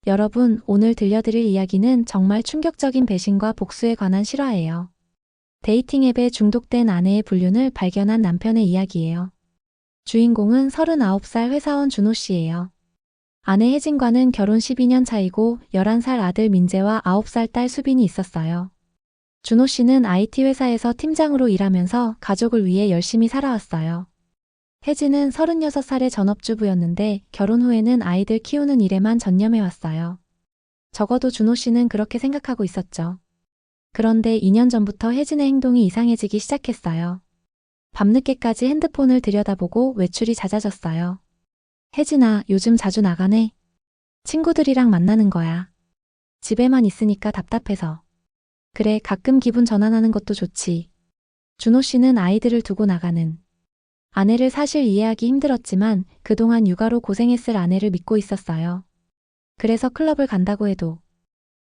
여러분, 오늘 들려드릴 이야기는 정말 충격적인 배신과 복수에 관한 실화예요. 데이팅 앱에 중독된 아내의 불륜을 발견한 남편의 이야기예요. 주인공은 39살 회사원 준호 씨예요. 아내 혜진과는 결혼 12년 차이고 11살 아들 민재와 9살 딸 수빈이 있었어요. 준호 씨는 IT 회사에서 팀장으로 일하면서 가족을 위해 열심히 살아왔어요. 혜진은 36살의 전업주부였는데 결혼 후에는 아이들 키우는 일에만 전념해왔어요. 적어도 준호 씨는 그렇게 생각하고 있었죠. 그런데 2년 전부터 혜진의 행동이 이상해지기 시작했어요. 밤늦게까지 핸드폰을 들여다보고 외출이 잦아졌어요. 혜진아, 요즘 자주 나가네. 친구들이랑 만나는 거야. 집에만 있으니까 답답해서. 그래, 가끔 기분 전환하는 것도 좋지. 준호 씨는 아이들을 두고 나가는 아내를 사실 이해하기 힘들었지만 그동안 육아로 고생했을 아내를 믿고 있었어요. 그래서 클럽을 간다고 해도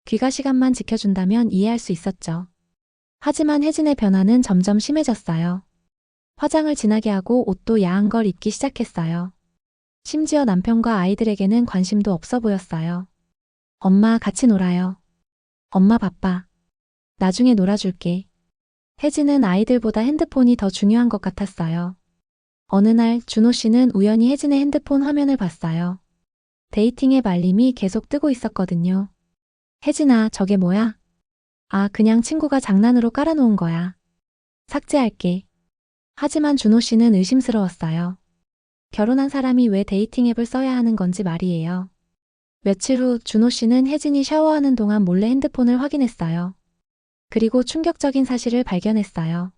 귀가 시간만 지켜준다면 이해할 수 있었죠. 하지만 혜진의 변화는 점점 심해졌어요. 화장을 진하게 하고 옷도 야한 걸 입기 시작했어요. 심지어 남편과 아이들에게는 관심도 없어 보였어요. 엄마 같이 놀아요. 엄마 바빠. 나중에 놀아줄게. 혜진은 아이들보다 핸드폰이 더 중요한 것 같았어요. 어느 날 준호 씨는 우연히 혜진의 핸드폰 화면을 봤어요. 데이팅의 알림이 계속 뜨고 있었거든요. 혜진아, 저게 뭐야? 아, 그냥 친구가 장난으로 깔아놓은 거야. 삭제할게. 하지만 준호 씨는 의심스러웠어요. 결혼한 사람이 왜 데이팅 앱을 써야 하는 건지 말이에요. 며칠 후 준호 씨는 혜진이 샤워하는 동안 몰래 핸드폰을 확인했어요. 그리고 충격적인 사실을 발견했어요.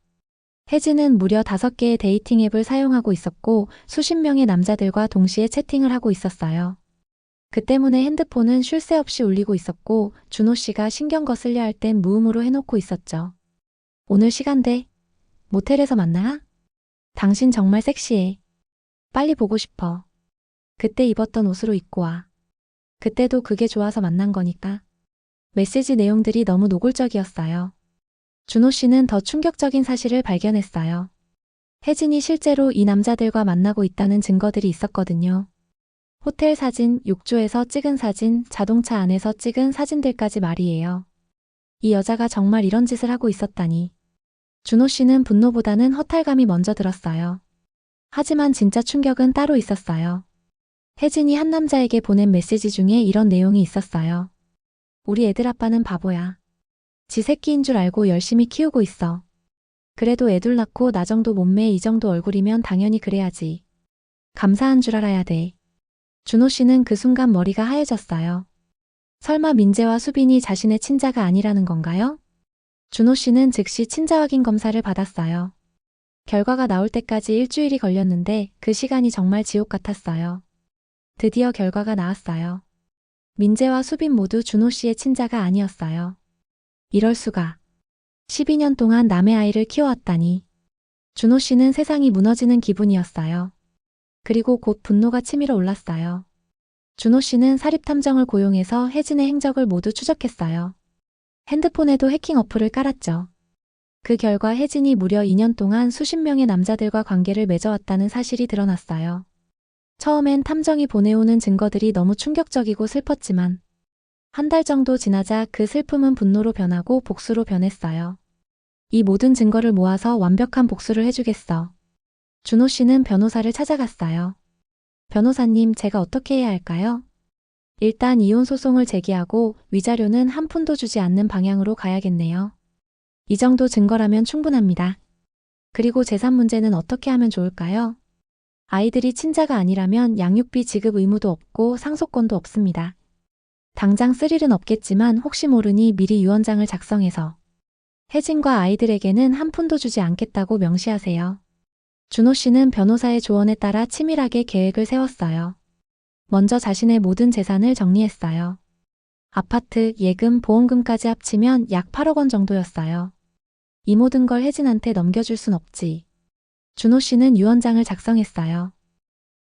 혜진은 무려 5개의 데이팅 앱을 사용하고 있었고 수십 명의 남자들과 동시에 채팅을 하고 있었어요. 그 때문에 핸드폰은 쉴 새 없이 울리고 있었고 준호 씨가 신경 거슬려 할 땐 무음으로 해놓고 있었죠. 오늘 시간 돼? 모텔에서 만나? 당신 정말 섹시해. 빨리 보고 싶어. 그때 입었던 옷으로 입고 와. 그때도 그게 좋아서 만난 거니까. 메시지 내용들이 너무 노골적이었어요. 준호 씨는 더 충격적인 사실을 발견했어요. 혜진이 실제로 이 남자들과 만나고 있다는 증거들이 있었거든요. 호텔 사진, 욕조에서 찍은 사진, 자동차 안에서 찍은 사진들까지 말이에요. 이 여자가 정말 이런 짓을 하고 있었다니. 준호 씨는 분노보다는 허탈감이 먼저 들었어요. 하지만 진짜 충격은 따로 있었어요. 혜진이 한 남자에게 보낸 메시지 중에 이런 내용이 있었어요. 우리 애들 아빠는 바보야. 지 새끼인 줄 알고 열심히 키우고 있어. 그래도 애들 낳고 나 정도 몸매 이 정도 얼굴이면 당연히 그래야지. 감사한 줄 알아야 돼. 준호 씨는 그 순간 머리가 하얘졌어요. 설마 민재와 수빈이 자신의 친자가 아니라는 건가요? 준호 씨는 즉시 친자 확인 검사를 받았어요. 결과가 나올 때까지 일주일이 걸렸는데 그 시간이 정말 지옥 같았어요. 드디어 결과가 나왔어요. 민재와 수빈 모두 준호 씨의 친자가 아니었어요. 이럴 수가. 12년 동안 남의 아이를 키워왔다니. 준호 씨는 세상이 무너지는 기분이었어요. 그리고 곧 분노가 치밀어 올랐어요. 준호 씨는 사립탐정을 고용해서 혜진의 행적을 모두 추적했어요. 핸드폰에도 해킹 어플을 깔았죠. 그 결과 혜진이 무려 2년 동안 수십 명의 남자들과 관계를 맺어왔다는 사실이 드러났어요. 처음엔 탐정이 보내오는 증거들이 너무 충격적이고 슬펐지만 한 달 정도 지나자 그 슬픔은 분노로 변하고 복수로 변했어요. 이 모든 증거를 모아서 완벽한 복수를 해주겠어. 준호 씨는 변호사를 찾아갔어요. 변호사님, 제가 어떻게 해야 할까요? 일단 이혼 소송을 제기하고 위자료는 한 푼도 주지 않는 방향으로 가야겠네요. 이 정도 증거라면 충분합니다. 그리고 재산 문제는 어떻게 하면 좋을까요? 아이들이 친자가 아니라면 양육비 지급 의무도 없고 상속권도 없습니다. 당장 쓸 일은 없겠지만 혹시 모르니 미리 유언장을 작성해서 혜진과 아이들에게는 한 푼도 주지 않겠다고 명시하세요. 준호 씨는 변호사의 조언에 따라 치밀하게 계획을 세웠어요. 먼저 자신의 모든 재산을 정리했어요. 아파트, 예금, 보험금까지 합치면 약 8억 원 정도였어요. 이 모든 걸 혜진한테 넘겨줄 순 없지. 준호 씨는 유언장을 작성했어요.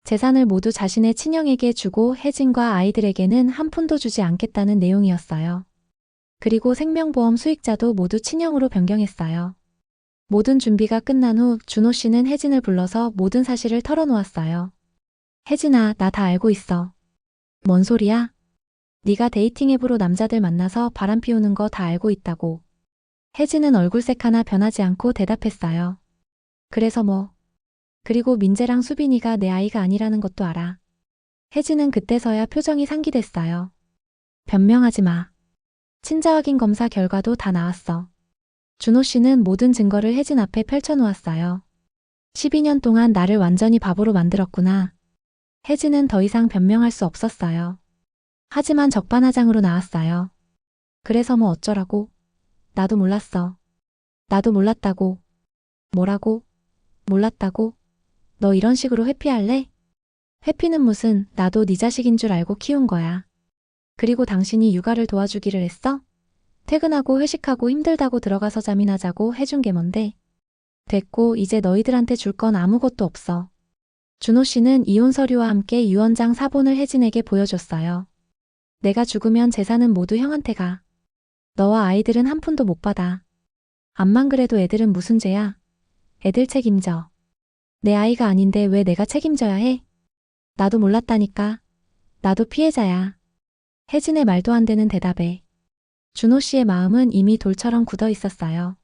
재산을 모두 자신의 친형에게 주고 혜진과 아이들에게는 한 푼도 주지 않겠다는 내용이었어요. 그리고 생명보험 수익자도 모두 친형으로 변경했어요. 모든 준비가 끝난 후 준호 씨는 혜진을 불러서 모든 사실을 털어놓았어요. 혜진아, 나 다 알고 있어. 뭔 소리야? 네가 데이팅 앱으로 남자들 만나서 바람 피우는 거 다 알고 있다고. 혜진은 얼굴색 하나 변하지 않고 대답했어요. 그래서 뭐. 그리고 민재랑 수빈이가 내 아이가 아니라는 것도 알아. 혜진은 그때서야 표정이 상기됐어요. 변명하지 마. 친자 확인 검사 결과도 다 나왔어. 준호 씨는 모든 증거를 혜진 앞에 펼쳐놓았어요. 12년 동안 나를 완전히 바보로 만들었구나. 혜진은 더 이상 변명할 수 없었어요. 하지만 적반하장으로 나왔어요. 그래서 뭐 어쩌라고? 나도 몰랐어. 나도 몰랐다고. 뭐라고? 몰랐다고? 너 이런 식으로 회피할래? 회피는 무슨, 나도 네 자식인 줄 알고 키운 거야. 그리고 당신이 육아를 도와주기를 했어? 퇴근하고 회식하고 힘들다고 들어가서 잠이나 자고 해준 게 뭔데? 됐고 이제 너희들한테 줄 건 아무것도 없어. 준호 씨는 이혼 서류와 함께 유언장 사본을 혜진에게 보여줬어요. 내가 죽으면 재산은 모두 형한테 가. 너와 아이들은 한 푼도 못 받아. 암만 그래도 애들은 무슨 죄야? 애들 책임져. 내 아이가 아닌데 왜 내가 책임져야 해? 나도 몰랐다니까. 나도 피해자야. 혜진의 말도 안 되는 대답에 준호 씨의 마음은 이미 돌처럼 굳어 있었어요.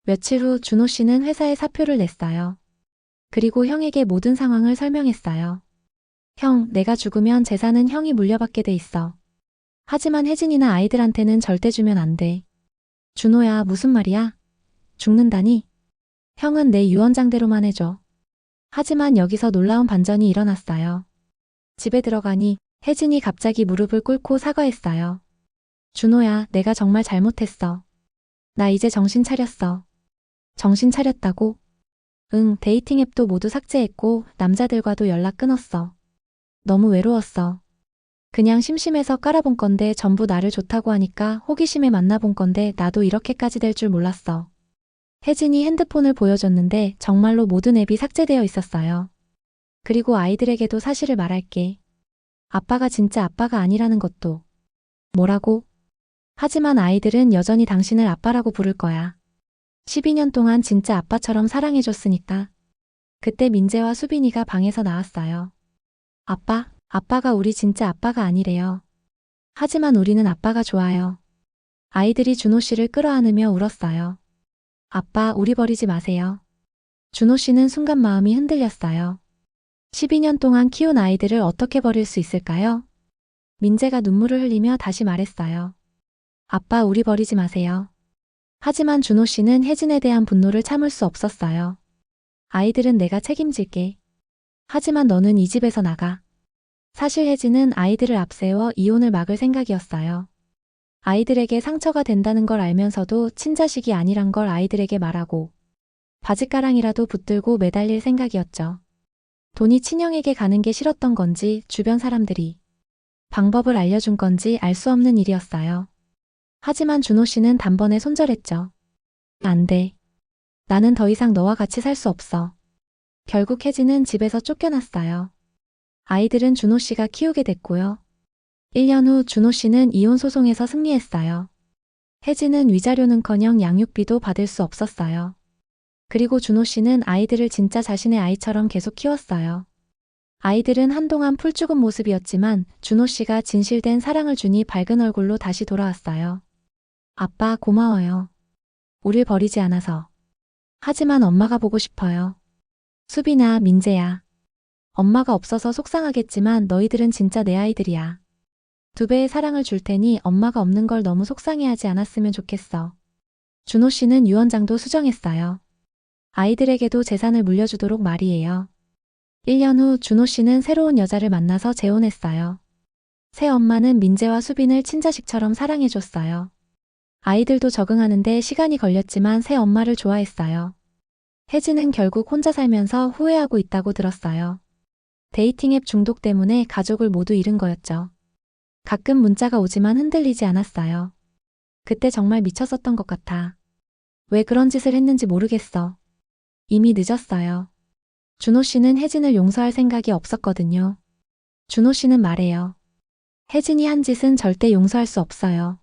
며칠 후 준호 씨는 회사에 사표를 냈어요. 그리고 형에게 모든 상황을 설명했어요. 형, 내가 죽으면 재산은 형이 물려받게 돼 있어. 하지만 혜진이나 아이들한테는 절대 주면 안 돼. 준호야, 무슨 말이야? 죽는다니? 형은 내 유언장대로만 해줘. 하지만 여기서 놀라운 반전이 일어났어요. 집에 들어가니 혜진이 갑자기 무릎을 꿇고 사과했어요. 준호야, 내가 정말 잘못했어. 나 이제 정신 차렸어. 정신 차렸다고? 응, 데이팅 앱도 모두 삭제했고 남자들과도 연락 끊었어. 너무 외로웠어. 그냥 심심해서 깔아본 건데 전부 나를 좋다고 하니까 호기심에 만나본 건데 나도 이렇게까지 될 줄 몰랐어. 혜진이 핸드폰을 보여줬는데 정말로 모든 앱이 삭제되어 있었어요. 그리고 아이들에게도 사실을 말할게. 아빠가 진짜 아빠가 아니라는 것도. 뭐라고? 하지만 아이들은 여전히 당신을 아빠라고 부를 거야. 12년 동안 진짜 아빠처럼 사랑해줬으니까. 그때 민재와 수빈이가 방에서 나왔어요. 아빠가 우리 진짜 아빠가 아니래요. 하지만 우리는 아빠가 좋아요. 아이들이 준호 씨를 끌어안으며 울었어요. 아빠, 우리 버리지 마세요. 준호 씨는 순간 마음이 흔들렸어요. 12년 동안 키운 아이들을 어떻게 버릴 수 있을까요? 민재가 눈물을 흘리며 다시 말했어요. 아빠, 우리 버리지 마세요. 하지만 준호 씨는 혜진에 대한 분노를 참을 수 없었어요. 아이들은 내가 책임질게. 하지만 너는 이 집에서 나가. 사실 혜진은 아이들을 앞세워 이혼을 막을 생각이었어요. 아이들에게 상처가 된다는 걸 알면서도 친자식이 아니란 걸 아이들에게 말하고 바짓가랑이라도 붙들고 매달릴 생각이었죠. 돈이 친형에게 가는 게 싫었던 건지 주변 사람들이 방법을 알려준 건지 알 수 없는 일이었어요. 하지만 준호 씨는 단번에 손절했죠. 안 돼. 나는 더 이상 너와 같이 살 수 없어. 결국 혜진은 집에서 쫓겨났어요. 아이들은 준호 씨가 키우게 됐고요. 1년 후 준호 씨는 이혼 소송에서 승리했어요. 혜진은 위자료는커녕 양육비도 받을 수 없었어요. 그리고 준호 씨는 아이들을 진짜 자신의 아이처럼 계속 키웠어요. 아이들은 한동안 풀 죽은 모습이었지만 준호 씨가 진실된 사랑을 주니 밝은 얼굴로 다시 돌아왔어요. 아빠, 고마워요. 우릴 버리지 않아서. 하지만 엄마가 보고 싶어요. 수빈아, 민재야. 엄마가 없어서 속상하겠지만 너희들은 진짜 내 아이들이야. 2배의 사랑을 줄 테니 엄마가 없는 걸 너무 속상해하지 않았으면 좋겠어. 준호 씨는 유언장도 수정했어요. 아이들에게도 재산을 물려주도록 말이에요. 1년 후 준호 씨는 새로운 여자를 만나서 재혼했어요. 새 엄마는 민재와 수빈을 친자식처럼 사랑해줬어요. 아이들도 적응하는데 시간이 걸렸지만 새 엄마를 좋아했어요. 혜진은 결국 혼자 살면서 후회하고 있다고 들었어요. 데이팅 앱 중독 때문에 가족을 모두 잃은 거였죠. 가끔 문자가 오지만 흔들리지 않았어요. 그때 정말 미쳤었던 것 같아. 왜 그런 짓을 했는지 모르겠어. 이미 늦었어요. 준호 씨는 혜진을 용서할 생각이 없었거든요. 준호 씨는 말해요. 혜진이 한 짓은 절대 용서할 수 없어요.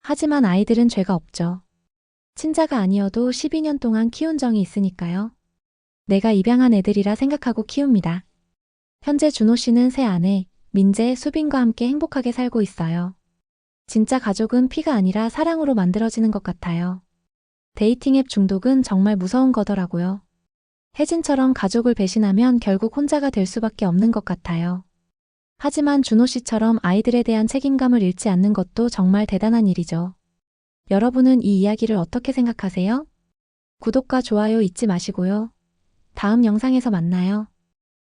하지만 아이들은 죄가 없죠. 친자가 아니어도 12년 동안 키운 정이 있으니까요. 내가 입양한 애들이라 생각하고 키웁니다. 현재 준호 씨는 새 아내, 민재, 수빈과 함께 행복하게 살고 있어요. 진짜 가족은 피가 아니라 사랑으로 만들어지는 것 같아요. 데이팅 앱 중독은 정말 무서운 거더라고요. 혜진처럼 가족을 배신하면 결국 혼자가 될 수밖에 없는 것 같아요. 하지만 준호 씨처럼 아이들에 대한 책임감을 잃지 않는 것도 정말 대단한 일이죠. 여러분은 이 이야기를 어떻게 생각하세요? 구독과 좋아요 잊지 마시고요. 다음 영상에서 만나요.